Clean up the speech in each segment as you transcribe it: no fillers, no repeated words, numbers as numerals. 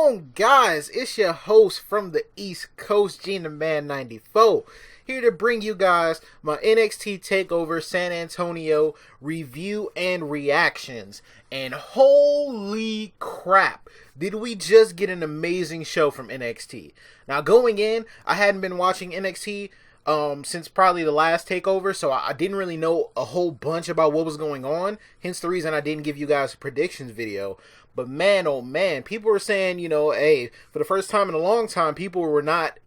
on, guys? It's your host from the East Coast, Gina Man 94, here to bring you guys my NXT Takeover San Antonio review and reactions. And holy crap, did we just get an amazing show from NXT. Now, going in, I hadn't been watching NXT since probably the last takeover, so I didn't really know a whole bunch about what was going on, hence the reason I didn't give you guys a predictions video. But man, oh man, people were saying, hey, for the first time in a long time, people were not,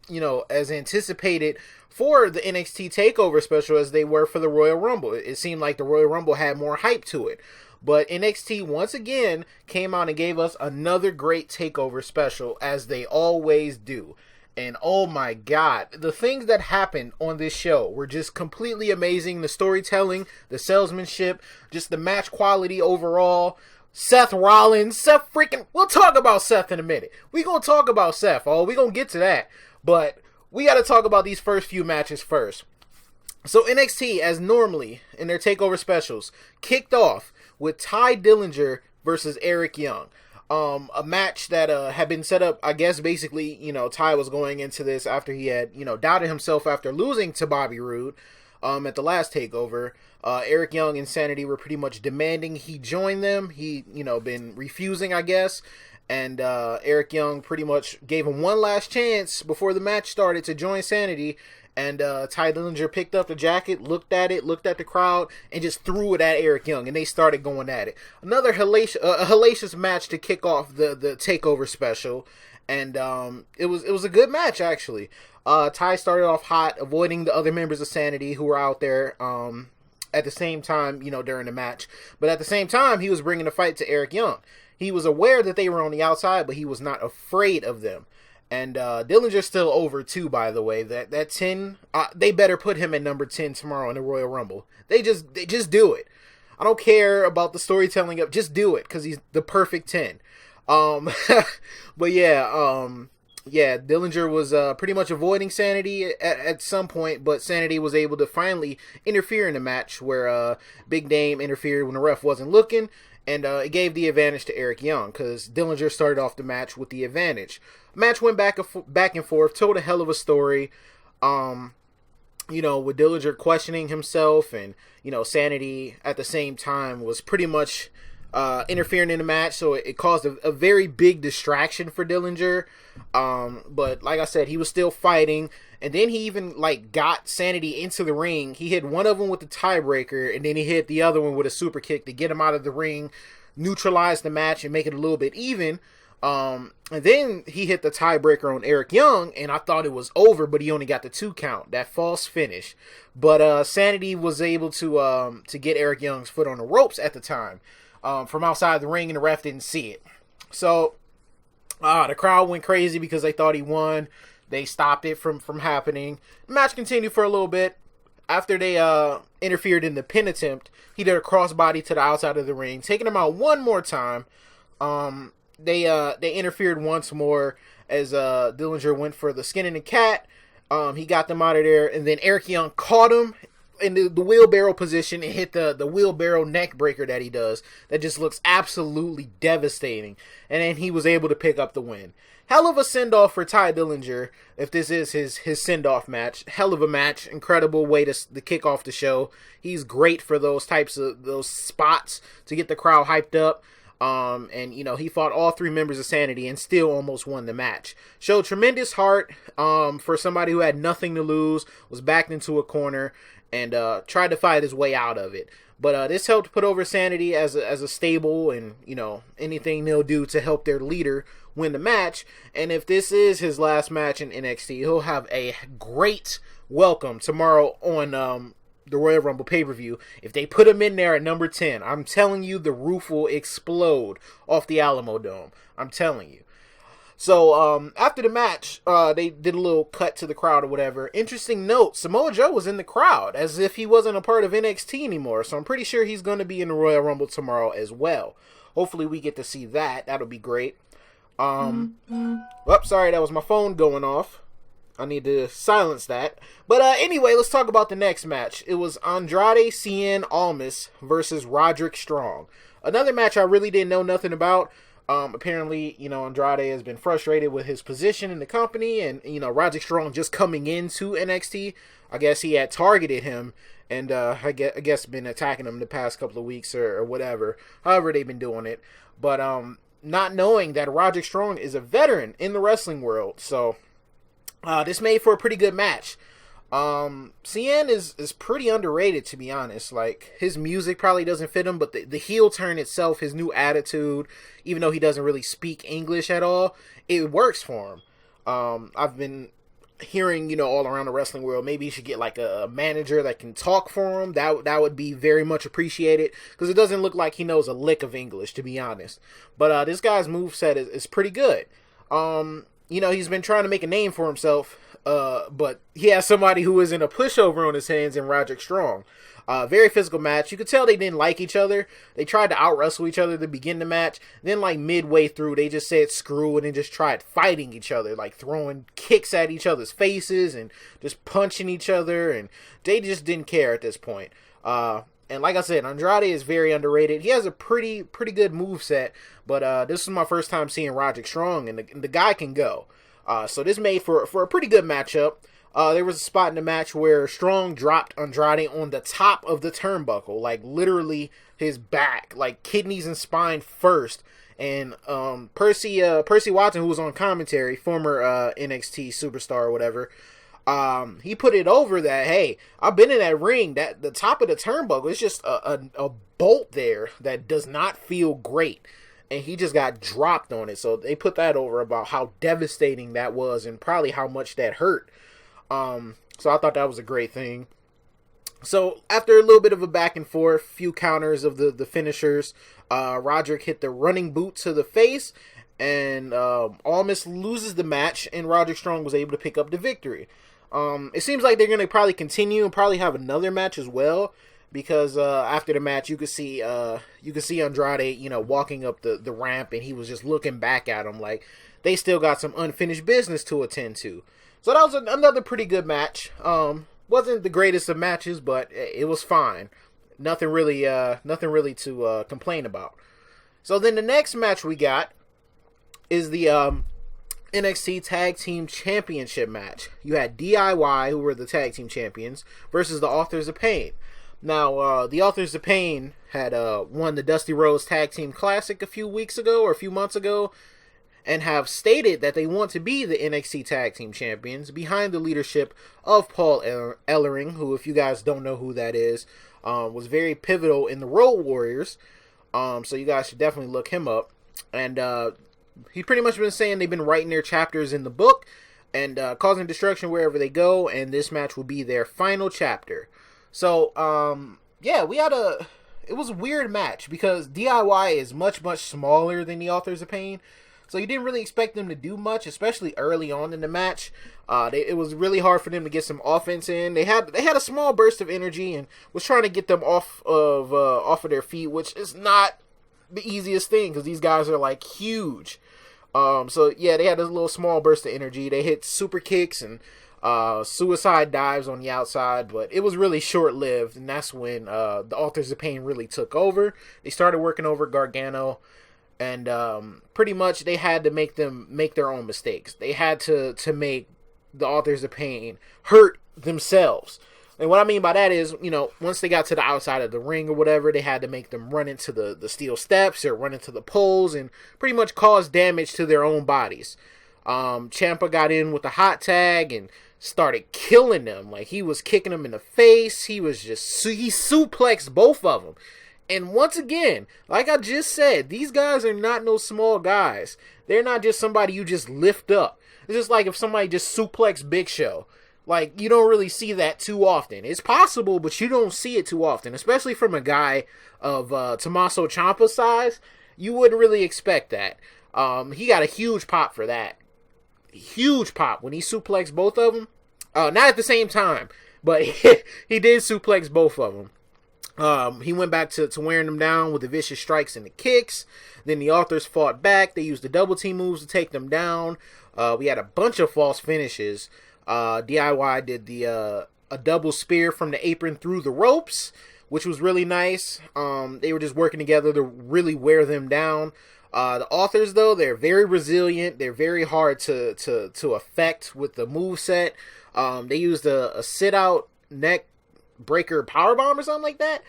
as anticipated for the NXT Takeover special as they were for the Royal Rumble. It seemed like the Royal Rumble had more hype to it. But NXT once again came out and gave us another great takeover special, as they always do. And oh my god, the things that happened on this show were just completely amazing. The storytelling, the salesmanship, just the match quality overall. Seth Rollins, we'll talk about Seth in a minute. We're going to talk about Seth, we're going to get to that. But we got to talk about these first few matches first. So NXT, as normally in their takeover specials, kicked off with Ty Dillinger versus Eric Young. A match that had been set up, I guess basically, Ty was going into this after he had, doubted himself after losing to Bobby Roode at the last takeover. Eric Young and Sanity were pretty much demanding he join them. He, been refusing, I guess. And Eric Young pretty much gave him one last chance before the match started to join Sanity. And Ty Dillinger picked up the jacket, looked at the crowd, and just threw it at Eric Young, and they started going at it. Another hellacious match to kick off the takeover special, and it was a good match actually. Ty started off hot, avoiding the other members of Sanity who were out there at the same time, during the match. But at the same time, he was bringing the fight to Eric Young. He was aware that they were on the outside, but he was not afraid of them. And Dillinger's still over too, by the way. That 10, they better put him at number 10 tomorrow in the Royal Rumble. They just do it. I don't care about the storytelling up. Just do it, because he's the perfect 10. But yeah, Dillinger was pretty much avoiding Sanity at some point, but Sanity was able to finally interfere in the match where Big Dame interfered when the ref wasn't looking. And it gave the advantage to Eric Young, because Dillinger started off the match with the advantage. Match went back and forth, told a hell of a story. With Dillinger questioning himself, and Sanity at the same time was pretty much interfering in the match, so it caused a very big distraction for Dillinger. But like I said, he was still fighting. And then he even got Sanity into the ring. He hit one of them with the tiebreaker, and then he hit the other one with a super kick to get him out of the ring, neutralize the match, and make it a little bit even. And then he hit the tiebreaker on Eric Young, and I thought it was over, but he only got the 2 count, that false finish. But Sanity was able to get Eric Young's foot on the ropes at the time from outside the ring, and the ref didn't see it. So the crowd went crazy because they thought he won. They stopped it from happening. The match continued for a little bit. After they interfered in the pin attempt, he did a crossbody to the outside of the ring, taking him out one more time. They interfered once more as Dillinger went for the skin in the cat. He got them out of there, and then Eric Young caught him in the wheelbarrow position and hit the wheelbarrow neck breaker that he does. That just looks absolutely devastating. And then he was able to pick up the win. Hell of a send-off for Ty Dillinger, if this is his send-off match. Hell of a match. Incredible way to kick off the show. He's great for those spots to get the crowd hyped up. And he fought all 3 members of Sanity and still almost won the match. Showed tremendous heart for somebody who had nothing to lose, was backed into a corner, and tried to fight his way out of it. But this helped put over Sanity as a stable, and anything they'll do to help their leader win the match. And if this is his last match in NXT, he'll have a great welcome tomorrow on the Royal Rumble pay-per-view. If they put him in there at number 10, I'm telling you, the roof will explode off the Alamo Dome. I'm telling you. So, after the match, they did a little cut to the crowd or whatever. Interesting note, Samoa Joe was in the crowd, as if he wasn't a part of NXT anymore. So I'm pretty sure he's going to be in the Royal Rumble tomorrow as well. Hopefully we get to see that. That'll be great. Sorry, that was my phone going off. I need to silence that. But anyway, let's talk about the next match. It was Andrade, Cien, Almas versus Roderick Strong. Another match I really didn't know nothing about. Apparently, Andrade has been frustrated with his position in the company, and Roderick Strong just coming into NXT. I guess he had targeted him, and I guess been attacking him the past couple of weeks or whatever. However, they've been doing it, but not knowing that Roderick Strong is a veteran in the wrestling world, so this made for a pretty good match. Cien is pretty underrated, to be honest. Like, his music probably doesn't fit him, but the heel turn itself, his new attitude, even though he doesn't really speak English at all, it works for him. I've been hearing, all around the wrestling world, maybe he should get like a manager that can talk for him. That would be very much appreciated, because it doesn't look like he knows a lick of English, to be honest. But this guy's moveset is pretty good. He's been trying to make a name for himself, but he has somebody who isn't a pushover on his hands in Roderick Strong. Very physical match. You could tell they didn't like each other. They tried to out-wrestle each other to begin the match. Then, like, midway through, they just said screw it and just tried fighting each other, like throwing kicks at each other's faces and just punching each other, and they just didn't care at this point. And like I said, Andrade is very underrated. He has a pretty good moveset, but this is my first time seeing Roderick Strong, and the guy can go. So this made for a pretty good matchup. There was a spot in the match where Strong dropped Andrade on the top of the turnbuckle, like literally his back, like kidneys and spine first. And Percy Watson, who was on commentary, former NXT superstar or whatever, he put it over that, hey, I've been in that ring, that the top of the turnbuckle is just a bolt there that does not feel great. And he just got dropped on it. So they put that over about how devastating that was and probably how much that hurt. So I thought that was a great thing. So after a little bit of a back and forth, few counters of the finishers, Roderick hit the running boot to the face, and Almas loses the match, and Roderick Strong was able to pick up the victory. It seems like they're going to probably continue and probably have another match as well, because after the match you could see Andrade, walking up the ramp, and he was just looking back at him like they still got some unfinished business to attend to. So that was another pretty good match. Wasn't the greatest of matches, but it was fine. Nothing really to complain about. So then the next match we got is the NXT Tag Team Championship match. You had DIY, who were the Tag Team Champions, versus the Authors of Pain. Now, the Authors of Pain had won the Dusty Rhodes Tag Team Classic a few months ago, and have stated that they want to be the NXT Tag Team Champions behind the leadership of Paul Ellering, who, if you guys don't know who that is, was very pivotal in the Road Warriors. So you guys should definitely look him up. And he's pretty much been saying they've been writing their chapters in the book and causing destruction wherever they go, and this match will be their final chapter. So, yeah, it was a weird match because DIY is much smaller than the Authors of Pain. So you didn't really expect them to do much, especially early on in the match. It was really hard for them to get some offense in. They had a small burst of energy and was trying to get them off of their feet, which is not the easiest thing because these guys are like huge. So yeah, they had a little small burst of energy. They hit super kicks and suicide dives on the outside, but it was really short-lived, and that's when the Authors of Pain really took over. They started working over Gargano. And pretty much they had to make them make their own mistakes. They had to make the Authors of Pain hurt themselves. And what I mean by that is, once they got to the outside of the ring or whatever, they had to make them run into the steel steps or run into the poles and pretty much cause damage to their own bodies. Ciampa got in with a hot tag and started killing them. Like, he was kicking them in the face. He suplexed both of them. And once again, like I just said, these guys are not no small guys. They're not just somebody you just lift up. It's just like if somebody just suplexed Big Show. Like, you don't really see that too often. It's possible, but you don't see it too often. Especially from a guy of Tommaso Ciampa size. You wouldn't really expect that. He got a huge pop for that. Huge pop when he suplexed both of them. Not at the same time, but he did suplex both of them. He went back to wearing them down with the vicious strikes and the kicks. Then the Authors fought back. They used the double team moves to take them down. We had a bunch of false finishes. DIY did a double spear from the apron through the ropes, which was really nice. They were just working together to really wear them down. The authors, though, they're very resilient. They're very hard to affect with the moveset. They used a sit-out neck breaker powerbomb or something like that.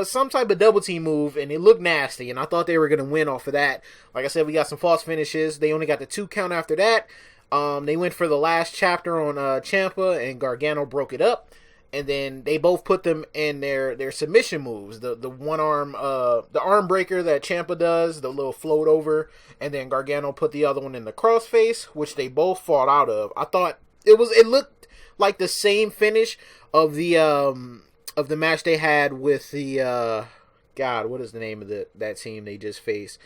Some type of double team move, and it looked nasty, and I thought they were going to win off of that. Like I said, we got some false finishes. They only got the 2 count after that. They went for the last chapter on Ciampa, and Gargano broke it up. And then they both put them in their submission moves. The one arm, the arm breaker that Ciampa does, the little float over, and then Gargano put the other one in the crossface, which they both fought out of. I thought it looked like the same finish of the match they had with the God, what is the name of that team they just faced?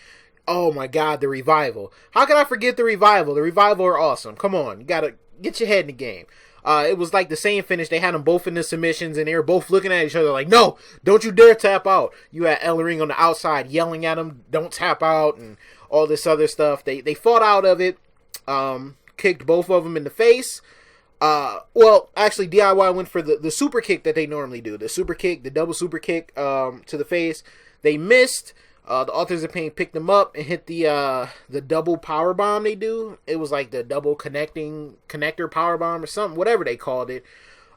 Oh my God, the Revival. How can I forget the Revival? The Revival are awesome. Come on, you gotta get your head in the game. It was like the same finish. They had them both in the submissions, and they were both looking at each other like, no, don't you dare tap out. You had Ellering on the outside yelling at him, don't tap out, and all this other stuff. They fought out of it, kicked both of them in the face. Well, actually, DIY went for the super kick that they normally do. The super kick, the double super kick to the face. They missed. The Authors of Pain picked them up and hit the double power bomb they do. It was like the double connector power bomb or something, whatever they called it.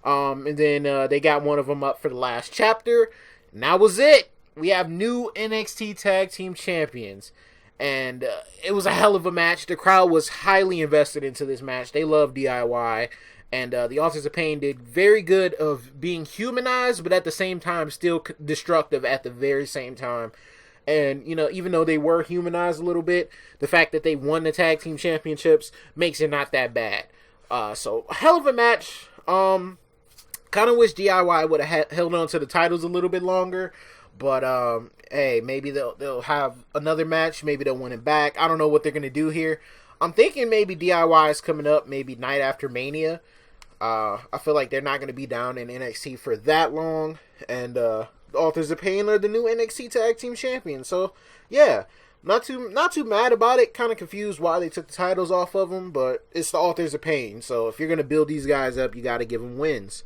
And then they got one of them up for the last chapter. And that was it. We have new NXT Tag Team Champions. And it was a hell of a match. The crowd was highly invested into this match. They love DIY. And the Authors of Pain did very good of being humanized, but at the same time still destructive at the very same time. And, you know, even though they were humanized a little bit, the fact that they won the tag team championships makes it not that bad. So, a hell of a match. Kind of wish DIY would have held on to the titles a little bit longer. But, hey, maybe they'll have another match. Maybe they'll win it back. I don't know what they're going to do here. I'm thinking maybe DIY is coming up maybe night after Mania. I feel like they're not going to be down in NXT for that long. And, the Authors of Pain are the new NXT Tag Team Champions. So, yeah, not too mad about it. Kind of confused why they took the titles off of them, but it's the Authors of Pain. So, if you're going to build these guys up, you got to give them wins.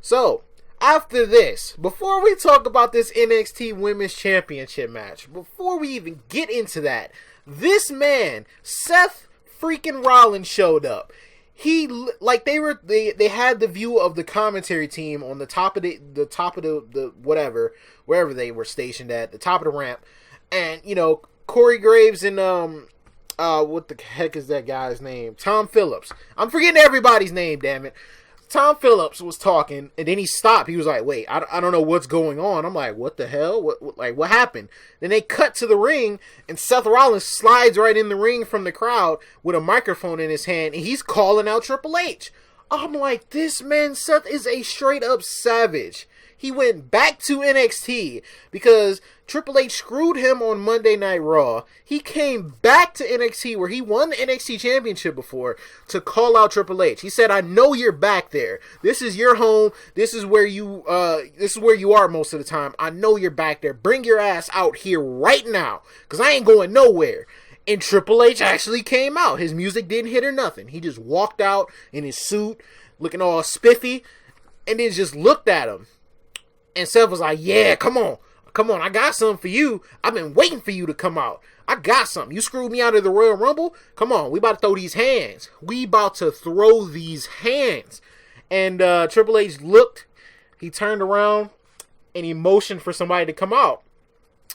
So, after this, before we talk about this NXT Women's Championship match, before we even get into that, this man, Seth freaking Rollins, showed up. He, like, they had the view of the commentary team on the top of the whatever, wherever they were stationed at, the top of the ramp. And, you know, Corey Graves and, what the heck is that guy's name? Tom Phillips. I'm forgetting everybody's name, damn it. Tom Phillips was talking, and then he stopped. He was like, wait, I don't know what's going on. I'm like, what the hell? What happened? Then they cut to the ring, and Seth Rollins slides right in the ring from the crowd with a microphone in his hand, and he's calling out Triple H. I'm like, this man, Seth, is a straight-up savage. He went back to NXT because Triple H screwed him on Monday Night Raw. He came back to NXT where he won the NXT Championship before to call out Triple H. He said, I know you're back there. This is your home. This is where you are most of the time. I know you're back there. Bring your ass out here right now because I ain't going nowhere. And Triple H actually came out. His music didn't hit or nothing. He just walked out in his suit looking all spiffy and then just looked at him. And Seth was like, yeah, come on, I got something for you. I've been waiting for you to come out. I got something. You screwed me out of the Royal Rumble? Come on, we about to throw these hands. And Triple H looked, he turned around, and he motioned for somebody to come out.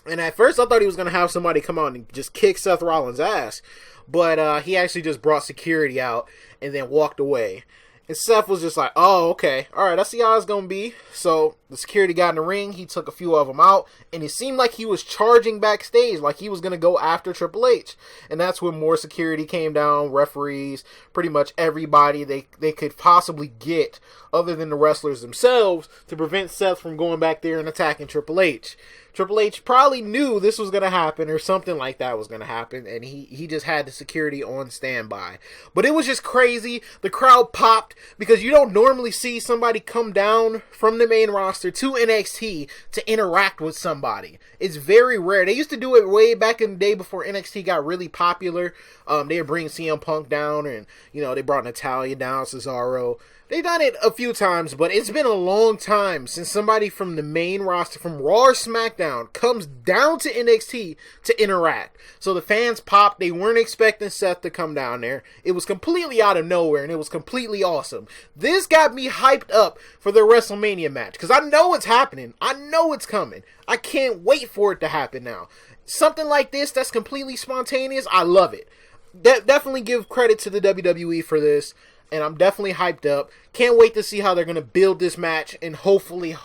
And at first, I thought he was going to have somebody come out and just kick Seth Rollins' ass. But he actually just brought security out and then walked away. And Seth was just like, oh, okay. All right, I see how it's going to be. So the security got in the ring. He took a few of them out. And it seemed like he was charging backstage, like he was going to go after Triple H. And that's when more security came down, referees, pretty much everybody they could possibly get, other than the wrestlers themselves, to prevent Seth from going back there and attacking Triple H. Triple H probably knew this was going to happen or something like that was going to happen, and he just had the security on standby. But it was just crazy. The crowd popped because you don't normally see somebody come down from the main roster to NXT to interact with somebody. It's very rare. They used to do it way back in the day before NXT got really popular. They would bring CM Punk down, and, you know, they brought Natalya down, Cesaro. They done it a few times, but it's been a long time since somebody from the main roster, from Raw or SmackDown, comes down to NXT to interact. So the fans popped. They weren't expecting Seth to come down there. It was completely out of nowhere, and it was completely awesome. This got me hyped up for the WrestleMania match, because I know it's happening. I know it's coming. I can't wait for it to happen now. Something like this that's completely spontaneous, I love it. Definitely give credit to the WWE for this. And I'm definitely hyped up. Can't wait to see how they're going to build this match. And hopefully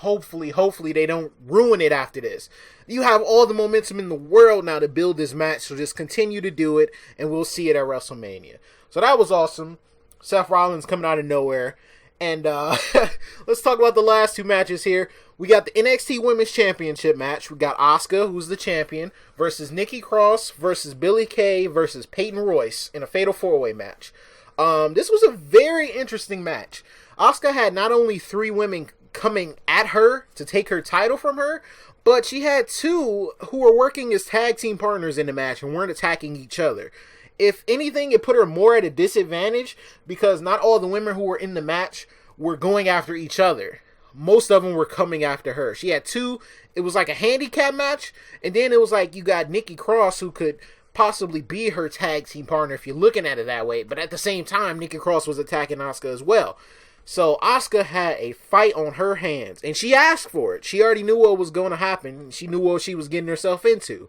they don't ruin it after this. You have all the momentum in the world now to build this match. So just continue to do it. And we'll see it at WrestleMania. So that was awesome. Seth Rollins coming out of nowhere. And let's talk about the last two matches here. We got the NXT Women's Championship match. We got Asuka, who's the champion, versus Nikki Cross, versus Billie Kay, versus Peyton Royce in a Fatal 4-Way match. This was a very interesting match. Asuka had not only 3 women coming at her to take her title from her, but she had 2 who were working as tag team partners in the match and weren't attacking each other. If anything, it put her more at a disadvantage because not all the women who were in the match were going after each other. Most of them were coming after her. She had 2. It was like a handicap match, and then it was like you got Nikki Cross, who could possibly be her tag team partner if you're looking at it that way, but at the same time Nikki Cross was attacking Asuka as well. So Asuka had a fight on her hands, and she asked for it. She already knew what was going to happen. She knew what she was getting herself into.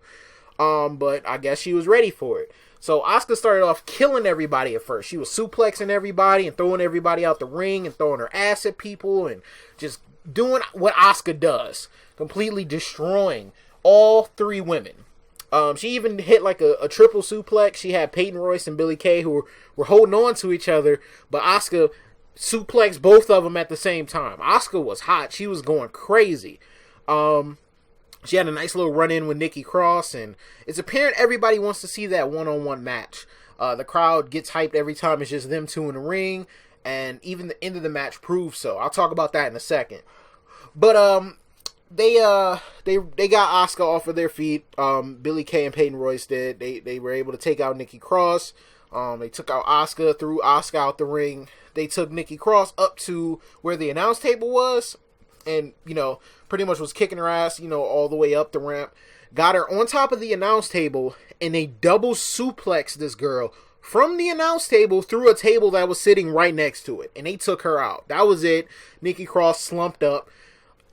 But I guess she was ready for it. So Asuka started off killing everybody at first. She was suplexing everybody and throwing everybody out the ring and throwing her ass at people and just doing what Asuka does, completely destroying all 3 women. She even hit like a triple suplex. She had Peyton Royce and Billie Kay who were holding on to each other, but Asuka suplexed both of them at the same time. Asuka was hot. She was going crazy. She had a nice little run-in with Nikki Cross, and it's apparent everybody wants to see that one-on-one match. The crowd gets hyped every time it's just them 2 in the ring, and even the end of the match proves so. I'll talk about that in a second. But, They got Asuka off of their feet. Billie Kay and Peyton Royce did. They were able to take out Nikki Cross. They took out Asuka, threw Asuka out the ring. They took Nikki Cross up to where the announce table was, and pretty much was kicking her ass, all the way up the ramp. Got her on top of the announce table, and they double suplexed this girl from the announce table through a table that was sitting right next to it, and they took her out. That was it. Nikki Cross slumped up.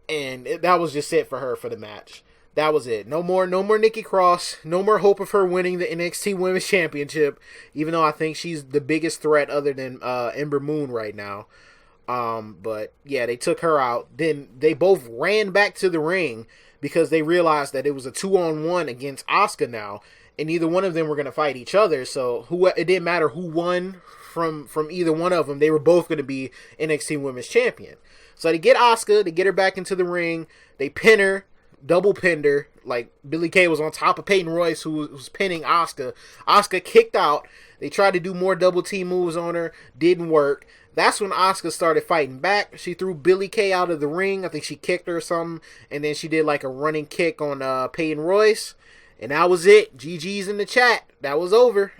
And that was just it for her for the match. That was it. No more Nikki Cross. No more hope of her winning the NXT Women's Championship. Even though I think she's the biggest threat other than Ember Moon right now. But yeah, they took her out. Then they both ran back to the ring because they realized that it was a 2-on-1 against Asuka now. And neither one of them were going to fight each other. So it didn't matter who won from either one of them. They were both going to be NXT Women's Champion. So they get Asuka, they get her back into the ring, they pin her, double pinned her, like Billie Kay was on top of Peyton Royce, who was pinning Asuka. Asuka kicked out, they tried to do more double team moves on her, didn't work. That's when Asuka started fighting back. She threw Billie Kay out of the ring, I think she kicked her or something, and then she did like a running kick on Peyton Royce, and that was it. GG's in the chat, that was over.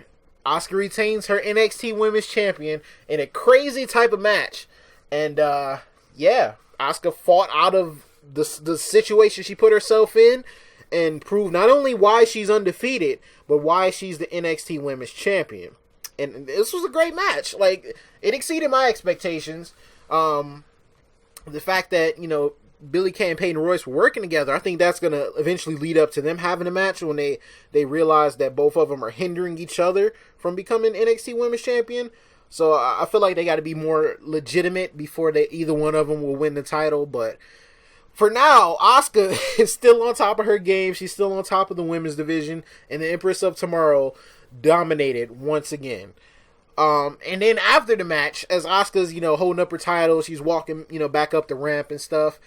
Asuka retains her NXT Women's Champion in a crazy type of match, and yeah, Asuka fought out of the situation she put herself in and proved not only why she's undefeated, but why she's the NXT Women's Champion. And this was a great match. Like, it exceeded my expectations. The fact that, Billie Kay and Peyton Royce were working together, I think that's going to eventually lead up to them having a match when they realize that both of them are hindering each other from becoming NXT Women's Champion. So I feel like they got to be more legitimate before either one of them will win the title. But for now, Asuka is still on top of her game. She's still on top of the women's division. And the Empress of Tomorrow dominated once again. And then after the match, as Asuka's, holding up her title, she's walking, back up the ramp and stuff.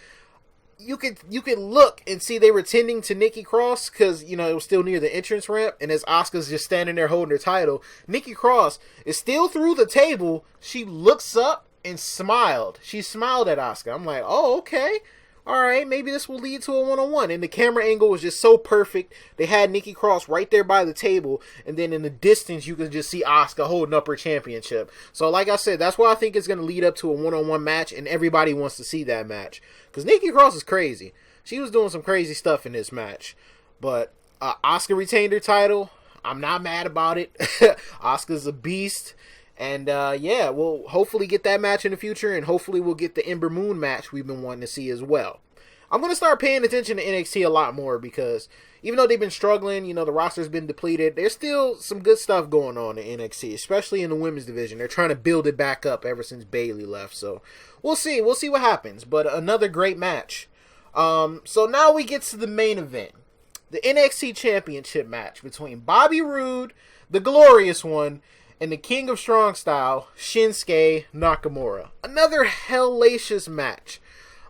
You could look and see they were tending to Nikki Cross because, it was still near the entrance ramp. And as Asuka's just standing there holding her title, Nikki Cross is still through the table. She looks up and smiled. She smiled at Asuka. I'm like, oh, okay. all right, maybe this will lead to a one-on-one. And the camera angle was just so perfect. They had Nikki Cross right there by the table, and then in the distance, you could just see Asuka holding up her championship. So, like I said, that's why I think it's going to lead up to a one-on-one match, and everybody wants to see that match. Because Nikki Cross is crazy. She was doing some crazy stuff in this match. But Asuka retained her title. I'm not mad about it. Asuka's a beast. And, yeah, we'll hopefully get that match in the future, and hopefully we'll get the Ember Moon match we've been wanting to see as well. I'm going to start paying attention to NXT a lot more because even though they've been struggling, you know, the roster's been depleted, there's still some good stuff going on in NXT, especially in the women's division. They're trying to build it back up ever since Bayley left, so we'll see. We'll see what happens, but another great match. So now we get to the main event, the NXT Championship match between Bobby Roode, the glorious one, and the King of Strong Style, Shinsuke Nakamura. Another hellacious match.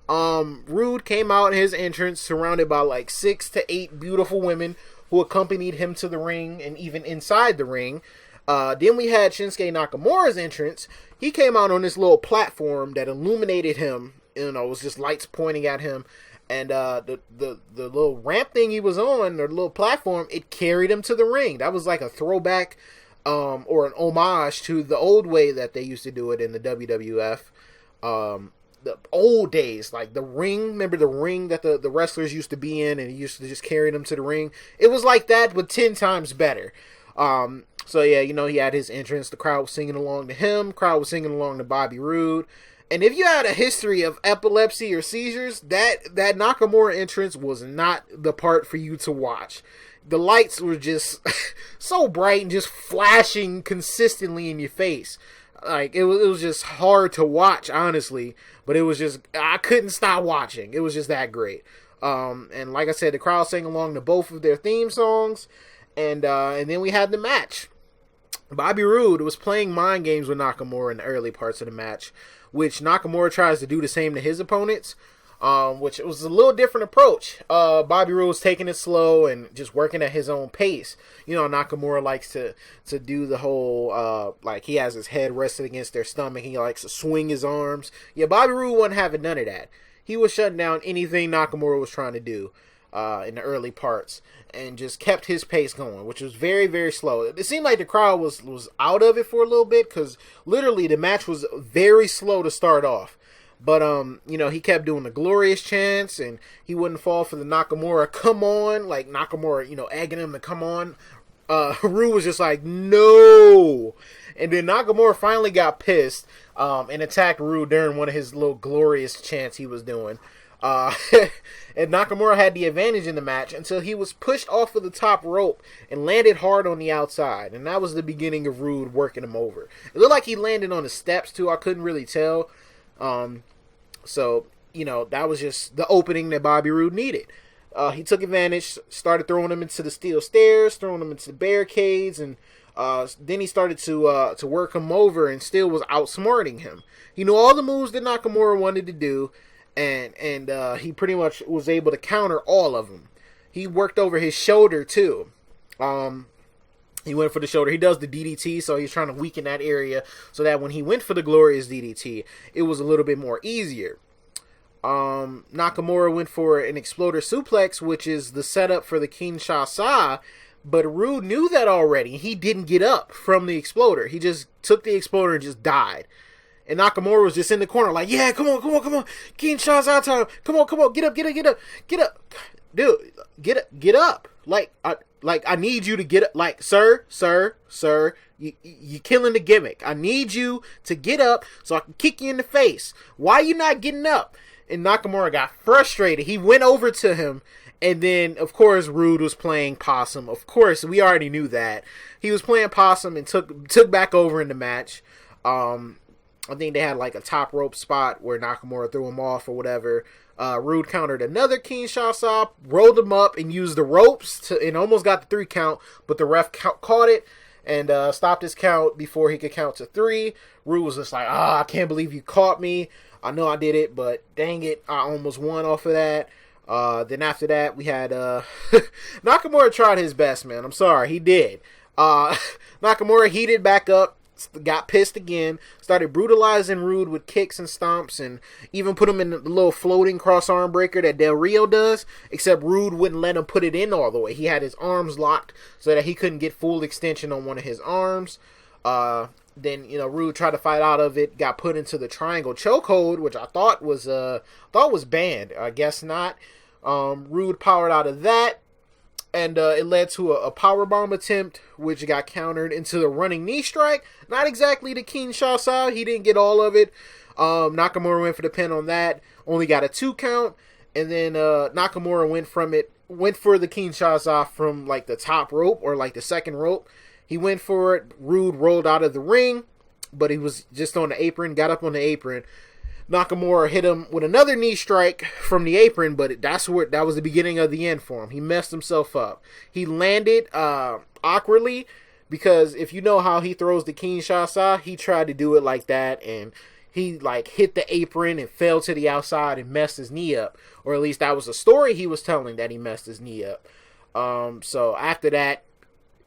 Roode came out in his entrance surrounded by like 6 to 8 beautiful women who accompanied him to the ring and even inside the ring. Then we had Shinsuke Nakamura's entrance. He came out on this little platform that illuminated him. You know, it was just lights pointing at him. And the little ramp thing he was on, or the little platform, it carried him to the ring. That was like a throwback or an homage to the old way that they used to do it in the WWF. The old days, like the ring, remember the ring that the wrestlers used to be in, and he used to just carry them to the ring? It was like that, but 10 times better. So yeah, you know, he had his entrance, the crowd was singing along to him, crowd was singing along to Bobby Roode. And if you had a history of epilepsy or seizures, that Nakamura entrance was not the part for you to watch. The lights were just so bright and just flashing consistently in your face. Like, it was just hard to watch, honestly. But it was just, I couldn't stop watching. It was just that great. And like I said, the crowd sang along to both of their theme songs. And then we had the match. Bobby Roode was playing mind games with Nakamura in the early parts of the match, which Nakamura tries to do the same to his opponents. Which was a little different approach. Bobby Roode was taking it slow and just working at his own pace. You know, Nakamura likes to do the whole, like he has his head rested against their stomach. He likes to swing his arms. Yeah, Bobby Roode wasn't having none of that. He was shutting down anything Nakamura was trying to do in the early parts and just kept his pace going, which was very, very slow. It seemed like the crowd was out of it for a little bit because literally the match was very slow to start off. But, you know, he kept doing the glorious chants, and he wouldn't fall for the Nakamura, come on, like Nakamura, you know, egging him to come on. Roode was just like, no. And then Nakamura finally got pissed, and attacked Roode during one of his little glorious chants he was doing. And Nakamura had the advantage in the match until he was pushed off of the top rope and landed hard on the outside. And that was the beginning of Roode working him over. It looked like he landed on the steps, too. I couldn't really tell. So, you know, that was just the opening that Bobby Roode needed. He took advantage, started throwing him into the steel stairs, throwing him into the barricades, and then he started to work him over and still was outsmarting him. He knew all the moves that Nakamura wanted to do, and he pretty much was able to counter all of them. He worked over his shoulder, too. He went for the shoulder. He does the DDT, so he's trying to weaken that area so that when he went for the glorious DDT, it was a little bit more easier. Nakamura went for an exploder suplex, which is the setup for the Kinshasa, but Roode knew that already. He didn't get up from the exploder. He just took the exploder and just died. And Nakamura was just in the corner like, yeah, come on. Kinshasa time. Come on. Get up. Dude, get up. Like, I need you to get up. Like, sir, you're killing the gimmick. I need you to get up so I can kick you in the face. Why are you not getting up? And Nakamura got frustrated. He went over to him, and then, of course, Roode was playing possum. Of course, we already knew that. He was playing possum and took back over in the match. I think they had, like, a top rope spot where Nakamura threw him off or whatever. Roode countered another Kinshasa, rolled him up, and used the ropes and almost got the 3 count, but the ref caught it and stopped his count before he could count to 3. Roode was just like, I can't believe you caught me. I know I did it, but dang it, I almost won off of that. Then after that, we had Nakamura tried his best, man. I'm sorry, he did. Nakamura heated back up. got pissed again, started brutalizing Roode with kicks and stomps, and even put him in the little floating cross arm breaker that Del Rio does, except Roode wouldn't let him put it in all the way. He had his arms locked so that he couldn't get full extension on one of his arms. Then, Roode tried to fight out of it, got put into the triangle chokehold, which I thought was banned. I guess not. Roode powered out of that, and it led to a powerbomb attempt, which got countered into the running knee strike. Not exactly the Kinshasa. He didn't get all of it. Nakamura went for the pin on that. Only got a 2 count. And then Nakamura went for the Kinshasa from like the top rope or like the second rope. He went for it. Roode rolled out of the ring, but he was just on the apron, got up on the apron. Nakamura hit him with another knee strike from the apron, but that was the beginning of the end for him. He messed himself up. He landed awkwardly, because if you know how he throws the Kinshasa, he tried to do it like that, and he like hit the apron and fell to the outside and messed his knee up. Or at least that was the story he was telling, that he messed his knee up. So after that,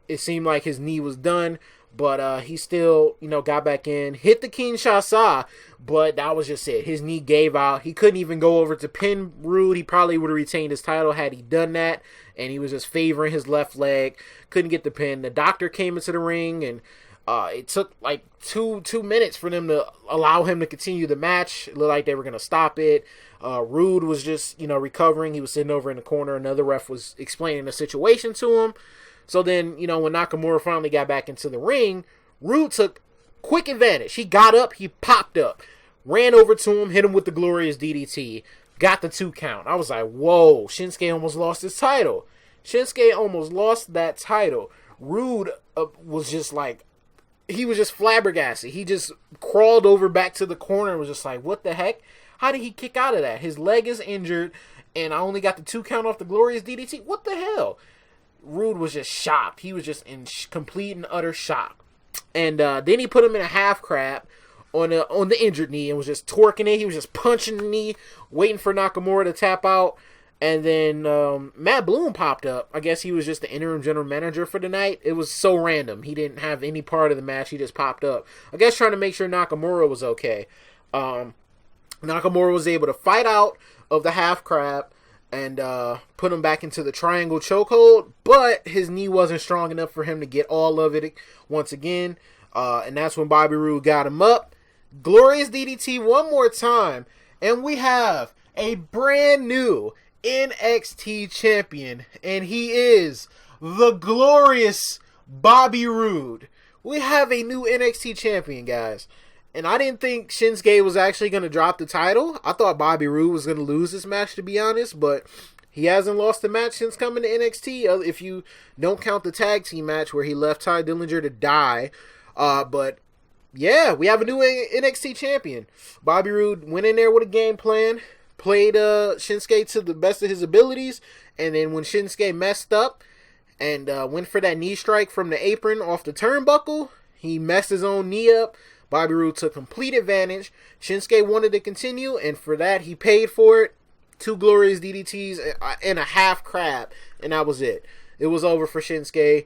it seemed like his knee was done. But he still, got back in, hit the Kinshasa, but that was just it. His knee gave out. He couldn't even go over to pin Roode. He probably would have retained his title had he done that, and he was just favoring his left leg. Couldn't get the pin. The doctor came into the ring, and it took like two minutes for them to allow him to continue the match. It looked like they were going to stop it. Roode was just, recovering. He was sitting over in the corner. Another ref was explaining the situation to him. So then, when Nakamura finally got back into the ring, Roode took quick advantage. He got up, he popped up, ran over to him, hit him with the glorious DDT, got the 2 count. I was like, whoa, Shinsuke almost lost his title. Shinsuke almost lost that title. Roode was just like, he was just flabbergasted. He just crawled over back to the corner and was just like, what the heck? How did he kick out of that? His leg is injured, and I only got the 2 count off the glorious DDT? What the hell? Roode was just shocked. He was just in complete and utter shock. And then he put him in a half crab on the injured knee and was just torquing it. He was just punching the knee, waiting for Nakamura to tap out. And then Matt Bloom popped up. I guess he was just the interim general manager for the night. It was so random. He didn't have any part of the match. He just popped up. I guess trying to make sure Nakamura was okay. Nakamura was able to fight out of the half crab and put him back into the triangle chokehold, but his knee wasn't strong enough for him to get all of it once again, and that's when Bobby Roode got him up. Glorious DDT one more time, and we have a brand new NXT champion, and he is the glorious Bobby Roode. We have a new NXT champion, guys. And I didn't think Shinsuke was actually going to drop the title. I thought Bobby Roode was going to lose this match, to be honest. But he hasn't lost a match since coming to NXT. If you don't count the tag team match where he left Ty Dillinger to die. But yeah, we have a new NXT champion. Bobby Roode went in there with a game plan. Played Shinsuke to the best of his abilities. And then when Shinsuke messed up and went for that knee strike from the apron off the turnbuckle, he messed his own knee up. Bobby Roode took complete advantage. Shinsuke wanted to continue, and for that, he paid for it. 2 glorious DDTs and a half crab, and that was it. It was over for Shinsuke.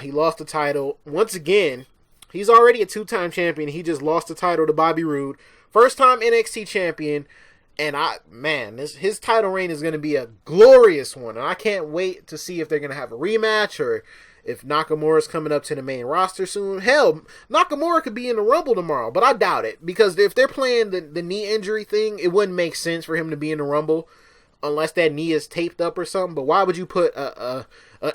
He lost the title. Once again, he's already a 2-time champion. He just lost the title to Bobby Roode. First time NXT champion, and his title reign is going to be a glorious one, and I can't wait to see if they're going to have a rematch or if Nakamura's coming up to the main roster soon. Hell, Nakamura could be in the Rumble tomorrow, but I doubt it. Because if they're playing the knee injury thing, it wouldn't make sense for him to be in the Rumble unless that knee is taped up or something. But why would you put a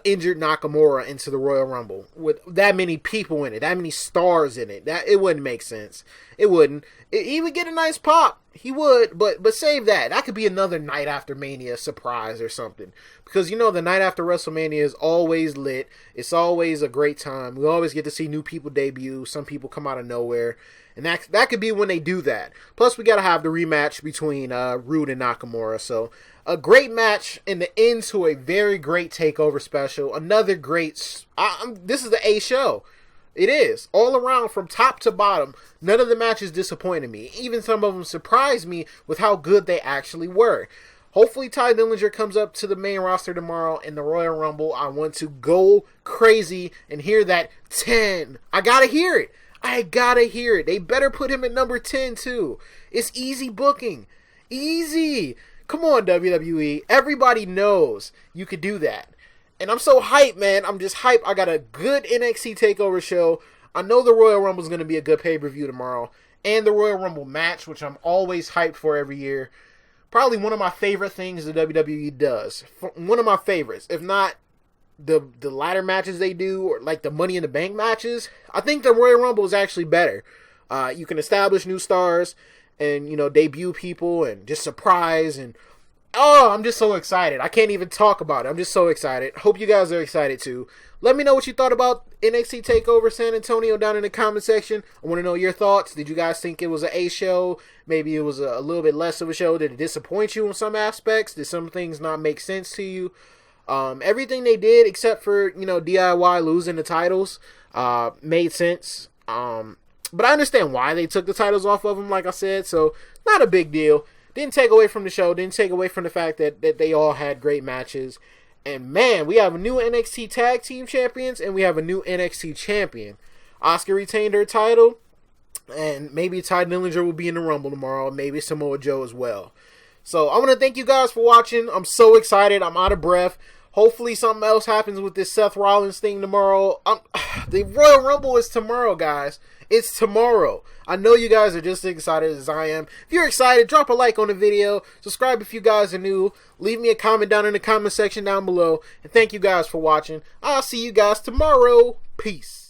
injured Nakamura into the Royal Rumble with that many people in it, that many stars in it? It wouldn't make sense. It wouldn't. He would get a nice pop. He would, but save that. That could be another Night After Mania surprise or something. Because, the night after WrestleMania is always lit. It's always a great time. We always get to see new people debut. Some people come out of nowhere. And that could be when they do that. Plus, we got to have the rematch between Roode and Nakamura. So, a great match in the end to a very great TakeOver special. Another great... this is the A show. It is. All around, from top to bottom, none of the matches disappointed me. Even some of them surprised me with how good they actually were. Hopefully Ty Dillinger comes up to the main roster tomorrow in the Royal Rumble. I want to go crazy and hear that 10. I gotta hear it. I gotta hear it. They better put him at number 10 too. It's easy booking. Easy. Come on, WWE. Everybody knows you could do that. And I'm so hyped, man. I'm just hyped. I got a good NXT TakeOver show. I know the Royal Rumble is going to be a good pay-per-view tomorrow. And the Royal Rumble match, which I'm always hyped for every year. Probably one of my favorite things the WWE does. One of my favorites. If not the ladder matches they do, or like the Money in the Bank matches, I think the Royal Rumble is actually better. You can establish new stars and, you know, debut people and just surprise. And oh, I'm just so excited. I can't even talk about it. I'm just so excited. Hope you guys are excited too. Let me know what you thought about NXT TakeOver San Antonio down in the comment section. I want to know your thoughts. Did you guys think it was an A show? Maybe it was a little bit less of a show. Did it disappoint you in some aspects? Did some things not make sense to you? Everything they did except for, you know, DIY losing the titles made sense. But I understand why they took the titles off of them, like I said. So, not a big deal. Didn't take away from the show. Didn't take away from the fact that they all had great matches. And man, we have a new NXT Tag Team Champions, and we have a new NXT Champion. Asuka retained her title, and maybe Ty Dillinger will be in the Rumble tomorrow. Maybe Samoa Joe as well. So I want to thank you guys for watching. I'm so excited. I'm out of breath. Hopefully something else happens with this Seth Rollins thing tomorrow. The Royal Rumble is tomorrow, guys. It's tomorrow. I know you guys are just as excited as I am. If you're excited, drop a like on the video. Subscribe if you guys are new. Leave me a comment down in the comment section down below. And thank you guys for watching. I'll see you guys tomorrow. Peace.